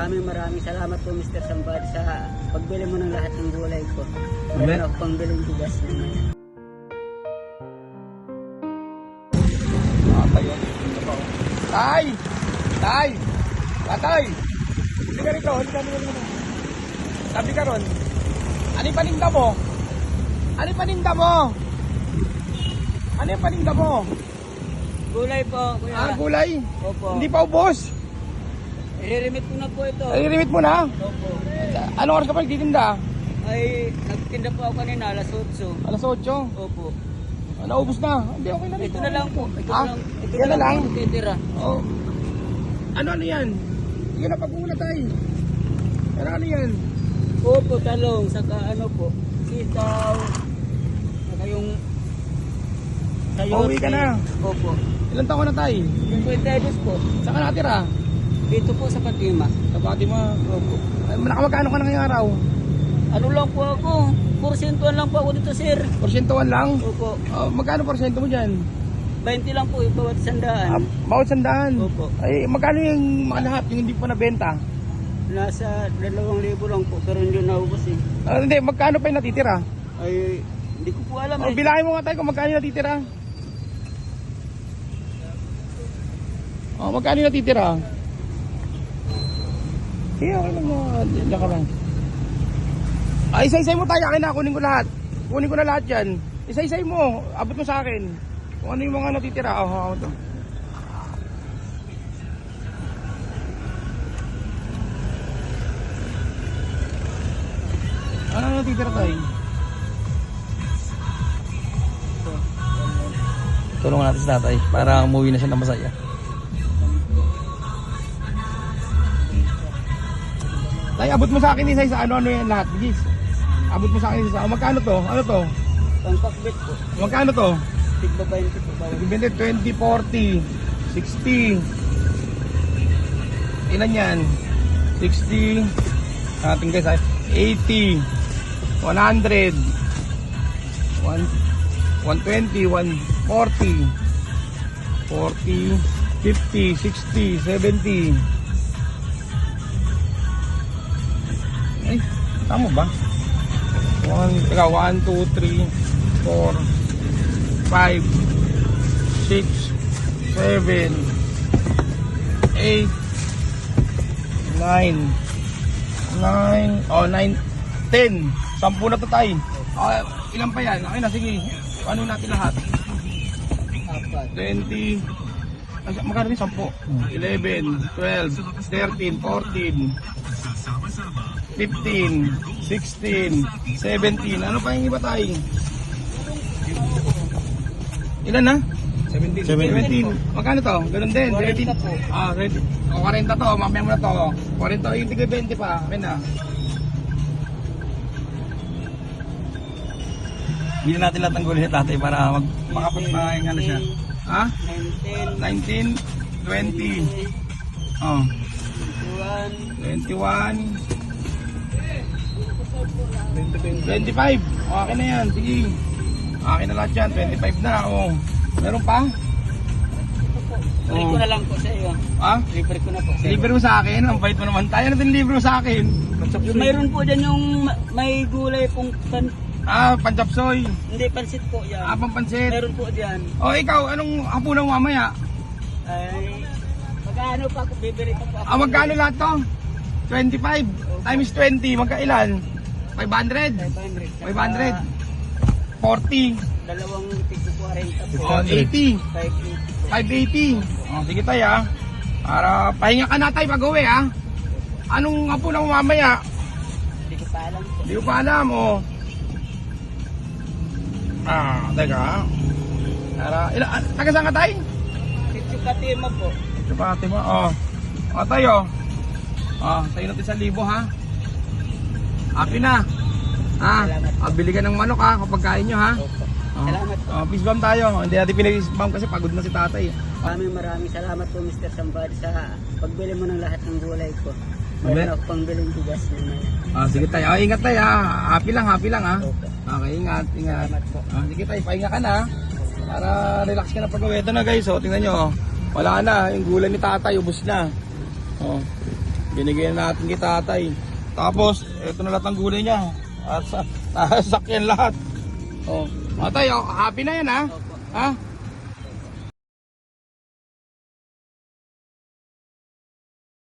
Maraming salamat po Mr. Sambad sa pagbili mo ng lahat ng gulay ko. Amen. Meron ako pang biling bigas naman. Tay! Tay! Tatay! Hindi ka rito, hindi ka rito. Sabi ka ron. Ano yung paninda mo? Ano yung paninda mo? Ano yung paninda mo? Gulay po, kuya. Ah, gulay? Opo. Hindi pa ubos. I-remit ko na po ito. Ay, limit mo na. Opo. Anong oras ka pa nagtitinda? Ay, nagtinda po ako kanina, alas 8. Alas 8. Opo. Naubos na. Hindi, okay na Ito na lang po. Ito Ah, na lang. Ito yan na lang? po titira. Oh. Ano yan? Hindi ka na pag-uula tayo. Ano yan? Opo, talong, saka ano po, sitaw, saka yung Pauwi ka na. Opo. Ilan taon na tayo? Yung pwedebos po, Saan ka natira? dito po sa Fatima. Sa Fatima. Opo. Nakamagkano ka na ngayong araw? Ano lang po ako, porsentuan lang po ako dito sir. Porsentuan lang? Opo, Magkano porsyento mo dyan? 20 lang po yung bawat sandaan. Bawat sandaan. Opo. Ay, magkano yung mga lahat, yung hindi pa nabenta? Nasa 2,000 lang po, pero hindi naubos eh. Hindi, magkano pa yung natitira? Ay, hindi ko po alam eh. Bilahin mo nga tayo kung magkano yung natitira. Magkano yung natitira? Sige, okay lang mo. Diyan ka lang. Isa-isay mo tayo. Akin na, kunin ko lahat. Kunin ko na lahat yan. Isa-isay mo. Abot mo sa akin. Kung ano yung mga natitira. Ako to. Ano natitira tayo? Tulungan natin si tatay para umuwi na siya ng masaya. Tay, abot mo sa akin isa-isa. Ano yan lahat? Bigis. Abot mo sa akin isa. Magkano to? Ano to? Pangpakbit po, Magkano to? tigba 20 po bawat. 20, 40, 60. Ilan yan? 60. Ating guys, 80. 100. 120, 140. 40, 50, 60, 70. Ay, tama ba? 1, 2, 3, 4, 5, 6, 7, 8, 9, 10. 10 na to tayo. Ilan pa yan? Okay na, sige. Ano natin lahat? 20. Magkano din? 10. 11, 12, 13, 14, 15, 16, 17. Ano pa yung iba tayo? Ilan na? 17. 17. Magkano to? Ganun din. 40 17. po. 40 to. Mamaya mo na to. 40. Hindi ko 20 pa. Okay na. Bili natin lahat ng gulay ni tatay para makapagpahinga na siya. Ha? 19, 19, 20. 21. 25. Okay na yan. Sige. Okay na lahat yan. 25 na. Meron pa? libre ko na lang po sa iyo. Ha? Libre ko na po. Libre mo sa akin. Ang bait mo naman. Tayo na din libre mo sa akin. Yung mayroon po dyan yung may gulay pong Panchapsoy. hindi pansit po yan. Pampansit. Meron po dyan. Ikaw, anong hapunan mo mamaya? Ay, magkano pa ako, bibili pa po ako. Magkano lahat to? 25 times 20, magkailan? 500? 500. 40. Dalawang tigpo 40 po. 80. 580. 580. Sige tayo para pahinga ka na tayo pag-uwi Anong hapunan mo mamaya? Hindi ko pa alam po. Hindi ko pa alam teka taga saan ka tayo? Sityo Fatima po. Ito pa ate mo. Tayo. Tayo natin sa libo Happy na. Bili ka ng manok kapag kain nyo Opo. Salamat po. Peace bomb tayo. Hindi natin pinag-peace bomb kasi pagod na si tatay. Maraming salamat po Mr. Sambad sa pagbili mo ng lahat ng gulay ko. Amen. Meron ako pang biling bigas naman. Sige tayo. Ingat tayo Happy lang Opo. Okay, ingat. Salamat po. Sige tayo, pahinga ka na para relax ka na pag-uwi. Ito na guys, tingnan nyo. Wala na, yung gulay ni tatay, ubos na. Binigyan natin kay tatay. Tapos, ito na lahat ng gulay niya. At nasakyan lahat. Oh, tatay, oh, happy na yan ha? Opo. Ha?